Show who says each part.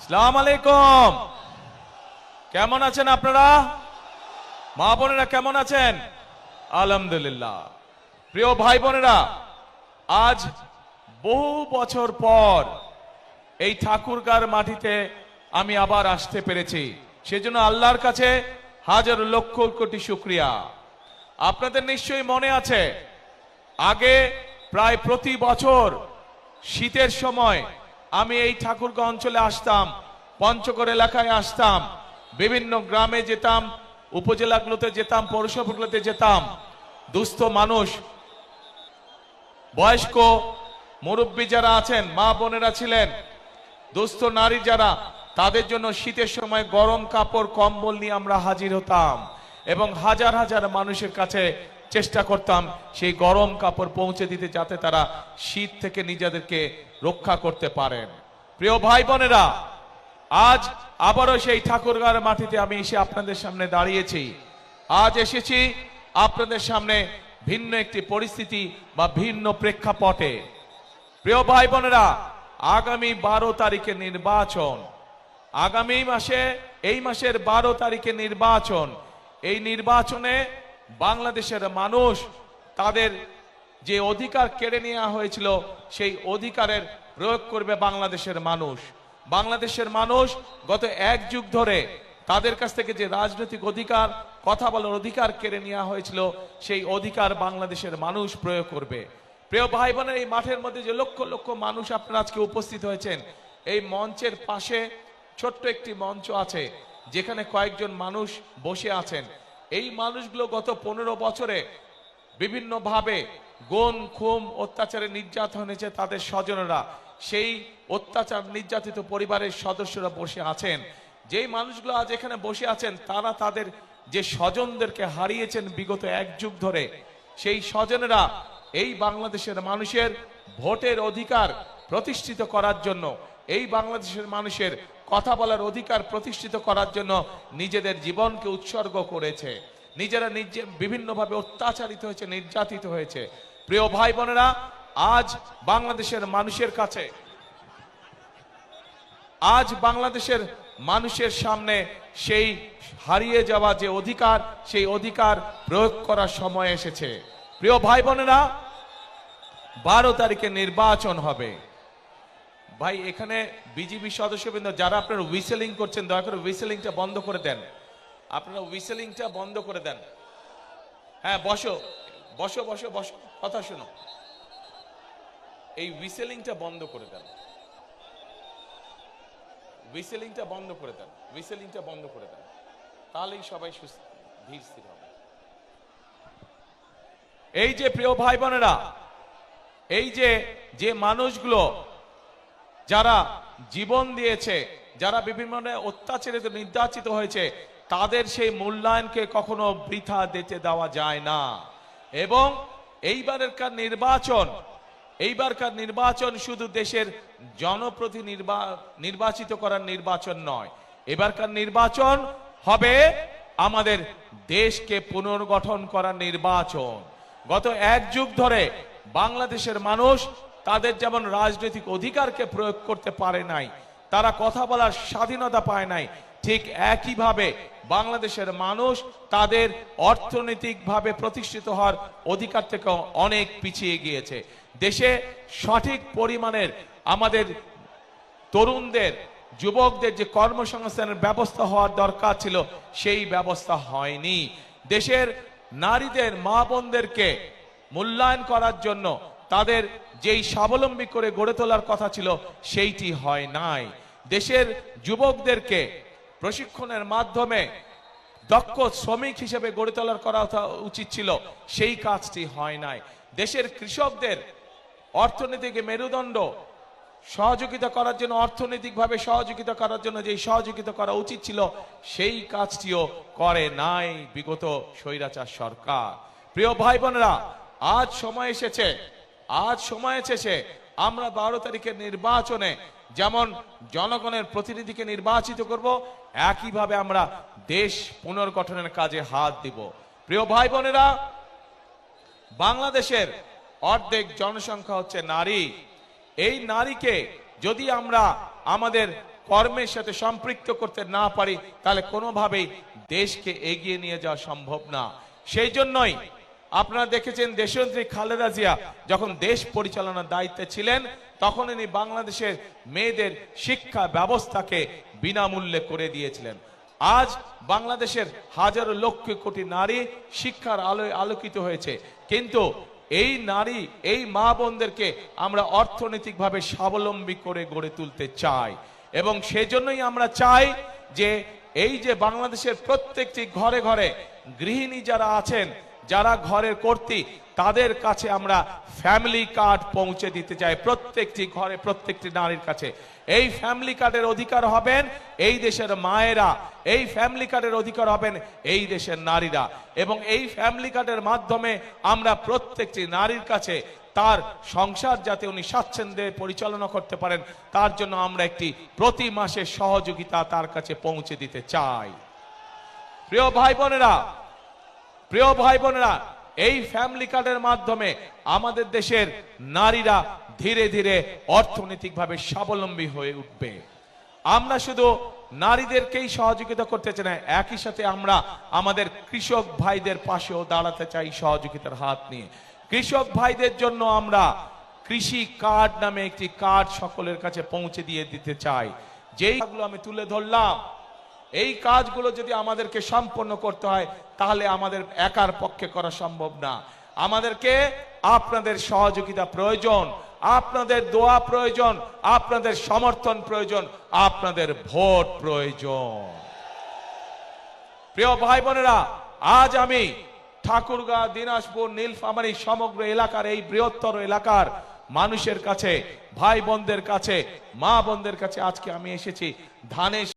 Speaker 1: আসসালামু আলাইকুম। কেমন আছেন আপনারা? মা বোনেরা কেমন আছেন? আলহামদুলিল্লাহ। প্রিয় ভাই বোনেরা, আজ বহু বছর পর এই ঠাকুরগাঁর মাটিতে আমি আবার আসতে পেরেছি, সেজন্য আল্লাহর কাছে হাজার লক্ষ কোটি শুকরিয়া। আপনাদের নিশ্চয়ই মনে আছে, আগে প্রায় প্রতি বছর শীতের সময় আমি এই ঠাকুরগাঁও অঞ্চলে আসতাম, পঞ্চগড় এলাকায় আসতাম, বিভিন্ন গ্রামে যেতাম, উপজেলাগুলোতে যেতাম, পৌরসভাগুলোতে যেতাম। দুস্থ মানুষ, বয়স্ক মুরব্বী যারা আছেন, মা বোনেরা ছিলেন, দুস্থ নারী যারা, তাদের জন্য শীতের সময় গরম কাপড় কম্বল নিয়ে আমরা হাজির হতাম এবং হাজার হাজার মানুষের কাছে চেষ্টা করতাম সেই গরম কাপড় পৌঁছে দিতে, যাতে তারা শীত থেকে নিজেদেরকে রক্ষা করতে পারেন। প্রিয় ভাই বোনেরা, আজ আবারও সেই ঠাকুরগাঁর মাটিতে আমি এসে আপনাদের সামনে দাঁড়িয়েছি। আজ এসেছি আপনাদের সামনে ভিন্ন একটি পরিস্থিতি বা ভিন্ন প্রেক্ষাপটে। প্রিয় ভাই বোনেরা, আগামী 12 তারিখে নির্বাচন, আগামী মাসে, এই মাসের 12 তারিখে নির্বাচন। এই নির্বাচনে বাংলাদেশের মানুষ তাদের যে অধিকার কেড়ে নেওয়া হয়েছিল সেই অধিকারের প্রয়োগ করবে বাংলাদেশের মানুষ। বাংলাদেশের মানুষ গত এক যুগ ধরে তাদের কাছ থেকে যে রাজনৈতিক অধিকার, কথা বলার অধিকার কেড়ে নেওয়া হয়েছিল, সেই অধিকার বাংলাদেশের মানুষ প্রয়োগ করবে। প্রিয় ভাই বোনের, এই মাঠের মধ্যে যে লক্ষ লক্ষ মানুষ আপনারা আজকে উপস্থিত হয়েছেন, এই মঞ্চের পাশে ছোট্ট একটি মঞ্চ আছে যেখানে কয়েকজন মানুষ বসে আছেন। এই মানুষগুলো গত 15 বছরে বিভিন্নভাবে গুম খুন অত্যাচারে নির্যাতন হয়েছে তাদের স্বজনেরা, সেই অত্যাচার নির্যাতিত পরিবারের সদস্যরা বসে আছেন। যেই মানুষগুলো আজ এখানে বসে আছেন, তারা তাদের যে স্বজনদেরকে হারিয়েছেন বিগত এক যুগ ধরে, সেই স্বজনেরা এই বাংলাদেশের মানুষের ভোটের অধিকার প্রতিষ্ঠিত করার জন্য, এই বাংলাদেশের মানুষের কথা বলার অধিকার প্রতিষ্ঠিত করার জন্য নিজেদের জীবনকে উৎসর্গ করেছে। নিজেরা বিভিন্নভাবে অত্যাচারিত হয়েছে, নির্যাতিত হয়েছে। প্রিয় ভাই বোনেরা, আজ বাংলাদেশের মানুষের কাছে, আজ বাংলাদেশের মানুষের সামনে সেই হারিয়ে যাওয়া যে অধিকার, সেই অধিকার প্রয়োগ করার সময় এসেছে। প্রিয় ভাই বোনেরা, 12 তারিখে নির্বাচন হবে। ভাই, এখানে বিজিবি সদস্যবৃন্দ যারা আপনারা হুইসেলিং করছেন, দয়া করে হুইসেলিংটা বন্ধ করে দেন। আপনারা হুইসেলিংটা বন্ধ করে দেন। হ্যাঁ, বসো বসো বসো বসো, কথা শোনো। এই হুইসেলিংটা বন্ধ করে দেন, হুইসেলিংটা বন্ধ করে দেন, হুইসেলিংটা বন্ধ করে দেন, তাহলেই সবাই ধীর স্থির হবে। এই যে প্রিয় ভাই বোনেরা, এই যে মানুষগুলো যারা জীবন দিয়েছে, যারা বিভিন্ন অত্যাচারিত নির্যাতিত হয়েছে, তাদের সেই মূল্যায়নকে কখনো বৃথা দিতে দেওয়া যায় না। এবং এইবারকার নির্বাচন শুধু দেশের জনপ্রতিনিধি নির্বাচিত করার নির্বাচন নয়, এবারকার নির্বাচন হবে আমাদের দেশকে পুনর্গঠন করার নির্বাচন। গত এক যুগ ধরে বাংলাদেশের মানুষ তাদের যেমন রাজনৈতিক অধিকারকে প্রয়োগ করতে পারে নাই, তারা কথা বলার স্বাধীনতা পায় নাই, ঠিক একইভাবে বাংলাদেশের মানুষ তাদের অর্থনৈতিকভাবে প্রতিষ্ঠিত হওয়ার অধিকার থেকে অনেক পিছিয়ে গিয়েছে। দেশে সঠিক পরিমাণের আমাদের তরুণদের, যুবকদের যে কর্মসংস্থানের ব্যবস্থা হওয়ার দরকার ছিল, সেই ব্যবস্থা হয়নি। দেশের নারীদের, মা বোনদেরকে মূল্যায়ন করার জন্য তাদের যেই স্বাবলম্বী করে গড়ে তোলার কথা ছিল, সেইটি হয় নাই। দেশের যুবকদেরকে প্রশিক্ষণের মাধ্যমে দক্ষ শ্রমিক হিসেবে গড়ে তোলার করা উচিত ছিল, সেই কাজটি হয় নাই। দেশের কৃষকদের অর্থনৈতিক মেরুদণ্ড সহযোগিতা করার জন্য, অর্থনৈতিকভাবে সহযোগিতা করার জন্য যেই সহযোগিতা করা উচিত ছিল, সেই কাজটিও করে নাই বিগত স্বৈরাচার সরকার। প্রিয় ভাই বোনেরা, আজ সময় এসেছে আমরা 12 তারিখের নির্বাচনে যেমন জনগণের প্রতিনিধিকে নির্বাচিত করব, একইভাবে আমরা দেশ পুনর্গঠনের কাজে হাত দিব। প্রিয় ভাই বোনেরা, বাংলাদেশের অর্ধেক জনসংখ্যা হচ্ছে নারী। এই নারীকে যদি আমরা আমাদের কর্মের সাথে সম্পৃক্ত করতে না পারি, তাহলে কোনোভাবেই দেশকে এগিয়ে নিয়ে যাওয়া সম্ভব না। সেই জন্যই আপনারা দেখেছেন দেশনেত্রী খালেদা জিয়া যখন দেশ পরিচালনার দায়িত্বে ছিলেন, তখন ইনি বাংলাদেশের মেয়েদের শিক্ষা ব্যবস্থাকে বিনামূল্যে করে দিয়েছিলেন। আজ বাংলাদেশের হাজারো লক্ষ কোটি নারী শিক্ষার আলোয় আলোকিত হয়েছে, কিন্তু এই নারী, এই মা বোনদেরকে আমরা অর্থনৈতিকভাবে স্বাবলম্বী করে গড়ে তুলতে চাই। এবং সেজন্যই আমরা চাই যে এই যে বাংলাদেশের প্রত্যেকটি ঘরে ঘরে গৃহিণী যারা আছেন, যারা ঘরের কর্ত্রী, তাদের কাছে আমরা ফ্যামিলি কার্ড পৌঁছে দিতে চাই, প্রত্যেকটি ঘরে প্রত্যেকটি নারীর কাছে। এই ফ্যামিলি কার্ডের অধিকার হবেন এই দেশের মায়েরা, এই ফ্যামিলি কার্ডের অধিকার হবেন এই দেশের নারীরা। এবং এই ফ্যামিলি কার্ডের মাধ্যমে আমরা প্রত্যেকটি নারীর কাছে তার সংসার যাতে উনি স্বাচ্ছন্দ্যে পরিচালনা করতে পারেন, তার জন্য আমরা একটি প্রতি মাসে সহযোগিতা তার কাছে পৌঁছে দিতে চাই। প্রিয় ভাই বোনেরা, এই ফ্যামিলি কার্ডের মাধ্যমে আমাদের দেশের নারীরা ধীরে ধীরে অর্থনৈতিকভাবে স্বাবলম্বী হয়ে উঠবে। আমরা শুধু নারীদেরকেই সহযোগিতা করতে চাই না, একই সাথে আমরা আমাদের কৃষক ভাইদের পাশেও দাঁড়াতে চাই সহযোগিতার হাত নিয়ে। কৃষক ভাইদের জন্য আমরা কৃষি কার্ড নামে একটি কার্ড সকলের কাছে পৌঁছে দিয়ে দিতে চাই। যেইগুলো আমি তুলে ধরলাম, এই কাজগুলো যদি আমাদেরকে সম্পন্ন করতে হয়, তাহলে আমাদের একার পক্ষে করা সম্ভব না। আমাদেরকে আপনাদের সহযোগিতা প্রয়োজন, আপনাদের দোয়া প্রয়োজন, আপনাদের সমর্থন প্রয়োজন, আপনাদের ভোট প্রয়োজন। প্রিয় ভাই বোনেরা, আজ আমি ঠাকুরগাঁও, দিনাজপুর, নীলফামারী সমগ্র এলাকার, এই বৃহত্তর এলাকার মানুষের কাছে, ভাই বোনদের কাছে, মা বোনদের কাছে আজকে আমি এসেছি ধানের